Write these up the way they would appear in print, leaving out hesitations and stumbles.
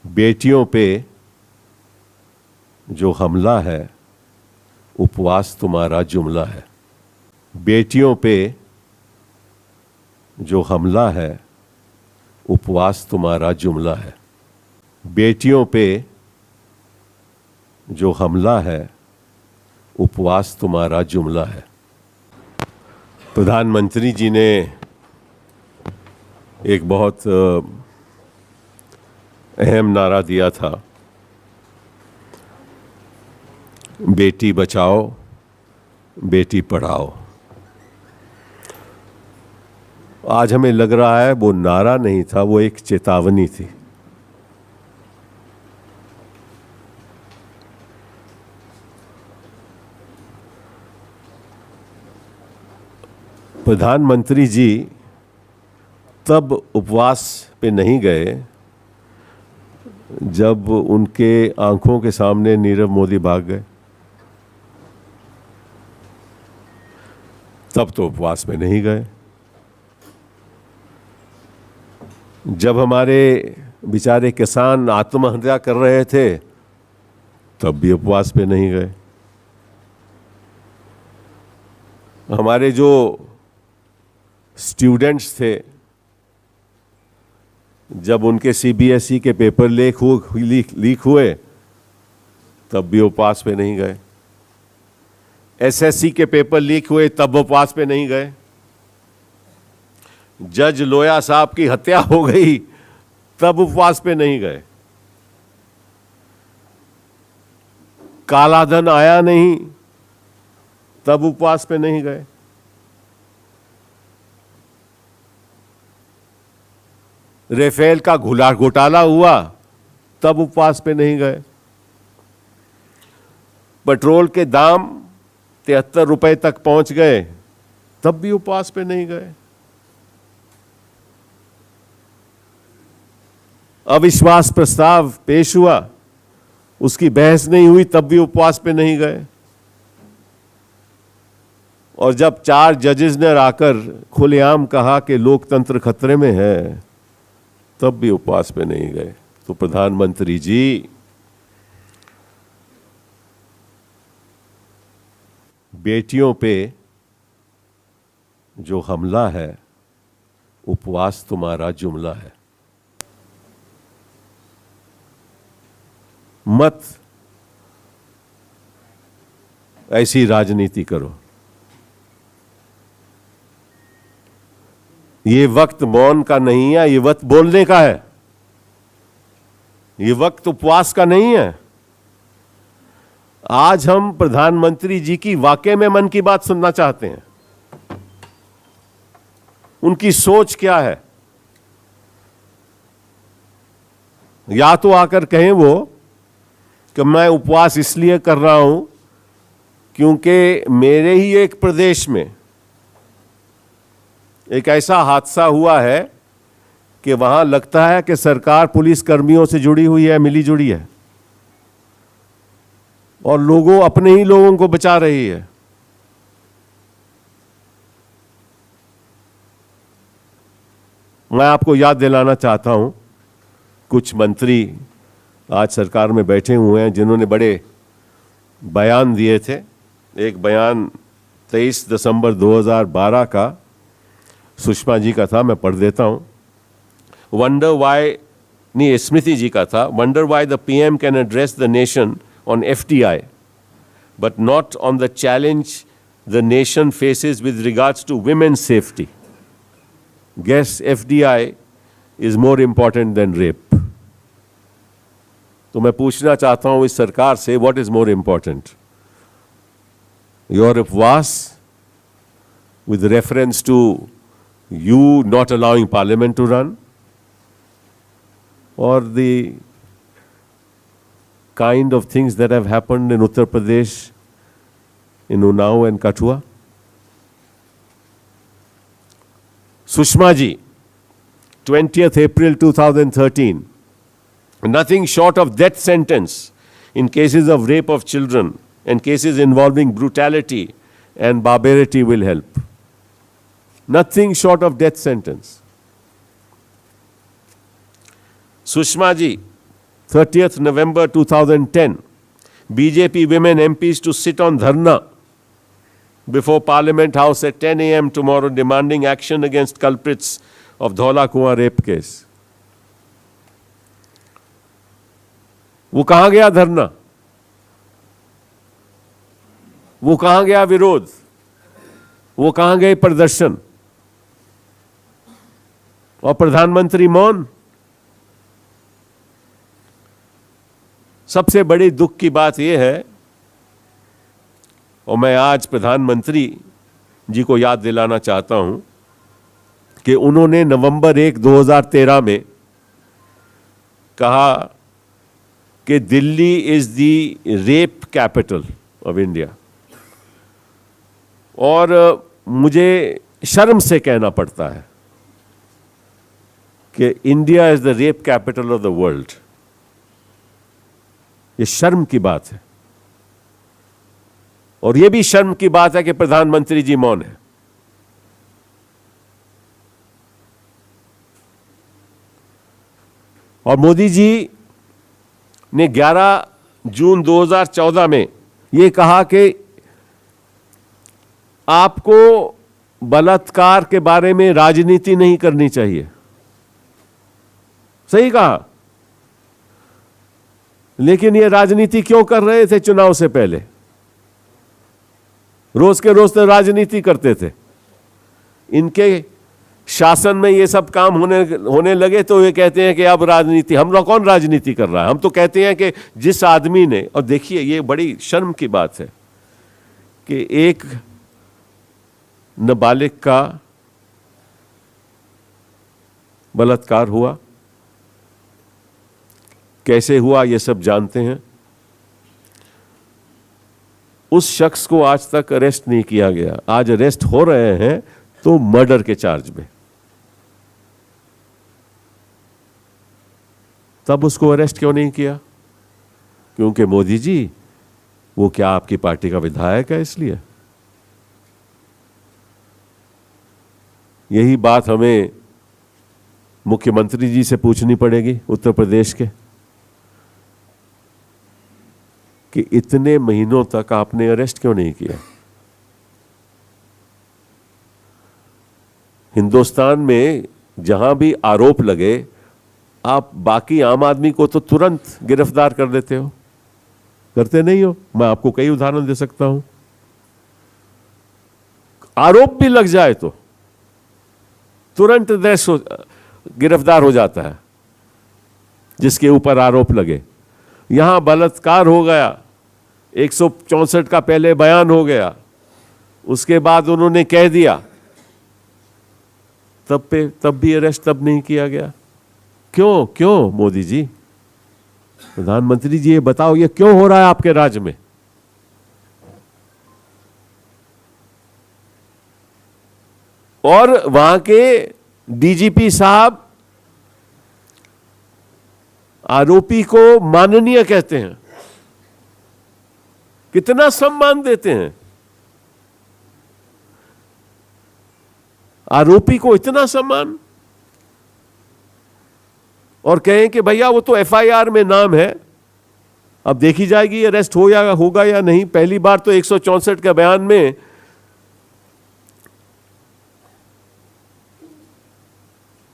बेटियों पे जो हमला है, उपवास तुम्हारा जुमला है। बेटियों पे जो हमला है, उपवास तुम्हारा जुमला है। बेटियों पे जो हमला है, उपवास तुम्हारा जुमला है। प्रधानमंत्री जी ने एक बहुत अहम नारा दिया था, बेटी बचाओ बेटी पढ़ाओ। आज हमें लग रहा है वो नारा नहीं था, वो एक चेतावनी थी। प्रधानमंत्री जी तब उपवास पे नहीं गए जब उनके आंखों के सामने नीरव मोदी भाग गए, तब तो उपवास में नहीं गए। जब हमारे बेचारे किसान आत्महत्या कर रहे थे, तब भी उपवास पे नहीं गए। हमारे जो स्टूडेंट्स थे, जब उनके सीबीएसई के पेपर लीक हुए, तब भी उपवास पे नहीं गए। एसएससी के पेपर लीक हुए, तब उपवास पे नहीं गए। जज लोया साहब की हत्या हो गई, तब उपवास पे नहीं गए। काला धन आया नहीं, तब उपवास पे नहीं गए। राफेल का घोटाला हुआ, तब उपवास पे नहीं गए। पेट्रोल के दाम 73 रुपए तक पहुंच गए, तब भी उपवास पे नहीं गए। अविश्वास प्रस्ताव पेश हुआ, उसकी बहस नहीं हुई, तब भी उपवास पे नहीं गए। और जब 4 जजेस ने आकर खुलेआम कहा कि लोकतंत्र खतरे में है, तब भी उपवास पे नहीं गए। तो प्रधानमंत्री जी, बेटियों पे जो हमला है, उपवास तुम्हारा जुमला है। मत ऐसी राजनीति करो। ये वक्त मौन का नहीं है, ये वक्त बोलने का है। ये वक्त उपवास का नहीं है। आज हम प्रधानमंत्री जी की वाकई में मन की बात सुनना चाहते हैं। उनकी सोच क्या है? या तो आकर कहें वो कि मैं उपवास इसलिए कर रहा हूं क्योंकि मेरे ही एक प्रदेश में एक ऐसा हादसा हुआ है कि वहां लगता है कि सरकार पुलिस कर्मियों से जुड़ी हुई है, मिली जुड़ी है, और अपने ही लोगों को बचा रही है। मैं आपको याद दिलाना चाहता हूं, कुछ मंत्री आज सरकार में बैठे हुए हैं जिन्होंने बड़े बयान दिए थे। एक बयान 23 दिसंबर 2012 का सुषमा जी का था, मैं पढ़ देता हूं। वंडर वाई, नहीं, स्मृति जी का था। Wonder why the PM can address the nation on FDI, but not on the challenge the nation faces with regards to women's safety. Guess FDI is more important than rape. तो मैं पूछना चाहता हूं इस सरकार से, what is more important? Your उपवास with reference to you not allowing parliament to run, or the kind of things that have happened in Uttar Pradesh, in Unnao and Kathua? Sushma ji, 20th April 2013, nothing short of death sentence in cases of rape of children and cases involving brutality and barbarity will help. Nothing short of death sentence. Sushma ji, 30th November 2010, BJP women MPs to sit on dharna before Parliament House at 10 a.m. tomorrow demanding action against culprits of Dhaula Kuआं rape case. वो कहां गया धरना? वो कहां गया विरोध? वो कहां गए प्रदर्शन? और प्रधानमंत्री मौन। सबसे बड़ी दुख की बात यह है, और मैं आज प्रधानमंत्री जी को याद दिलाना चाहता हूं कि उन्होंने नवंबर 1, 2013 में कहा कि Delhi is the rape capital of India. और मुझे शर्म से कहना पड़ता है कि India is the rape capital of the world. ये शर्म की बात है, और ये भी शर्म की बात है कि प्रधानमंत्री जी मौन है। और मोदी जी ने 11 जून 2014 में ये कहा कि आपको बलात्कार के बारे में राजनीति नहीं करनी चाहिए। सही कहा, लेकिन ये राजनीति क्यों कर रहे थे चुनाव से पहले? रोज के रोज तो राजनीति करते थे। इनके शासन में ये सब काम होने लगे तो ये कहते हैं कि अब राजनीति। हम लोग कौन राजनीति कर रहा है? हम तो कहते हैं कि जिस आदमी ने, और देखिए ये बड़ी शर्म की बात है कि एक नाबालिग का बलात्कार हुआ, कैसे हुआ ये सब जानते हैं। उस शख्स को आज तक अरेस्ट नहीं किया गया। आज अरेस्ट हो रहे हैं तो मर्डर के चार्ज में। तब उसको अरेस्ट क्यों नहीं किया? क्योंकि मोदी जी वो क्या आपकी पार्टी का विधायक है? इसलिए यही बात हमें मुख्यमंत्री जी से पूछनी पड़ेगी उत्तर प्रदेश के, कि इतने महीनों तक आपने अरेस्ट क्यों नहीं किया? हिंदुस्तान में जहां भी आरोप लगे, आप बाकी आम आदमी को तो तुरंत गिरफ्तार कर देते हो, करते नहीं हो। मैं आपको कई उदाहरण दे सकता हूं। आरोप भी लग जाए तो तुरंत गिरफ्तार हो जाता है जिसके ऊपर आरोप लगे। यहां बलात्कार हो गया, 164 का पहले बयान हो गया, उसके बाद उन्होंने कह दिया, तब भी अरेस्ट तब नहीं किया गया। क्यों मोदी जी? प्रधानमंत्री जी ये बताओ, ये क्यों हो रहा है आपके राज्य में? और वहां के डीजीपी साहब आरोपी को माननीय कहते हैं। कितना सम्मान देते हैं आरोपी को, इतना सम्मान। और कहें कि भैया वो तो एफआईआर में नाम है, अब देखी जाएगी अरेस्ट होगा या नहीं। पहली बार तो 164 के बयान में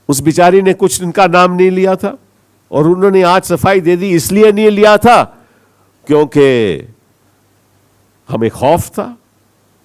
उस बिचारी ने कुछ इनका नाम नहीं लिया था, और उन्होंने आज सफाई दे दी। इसलिए नहीं लिया था क्योंकि हमें खौफ था।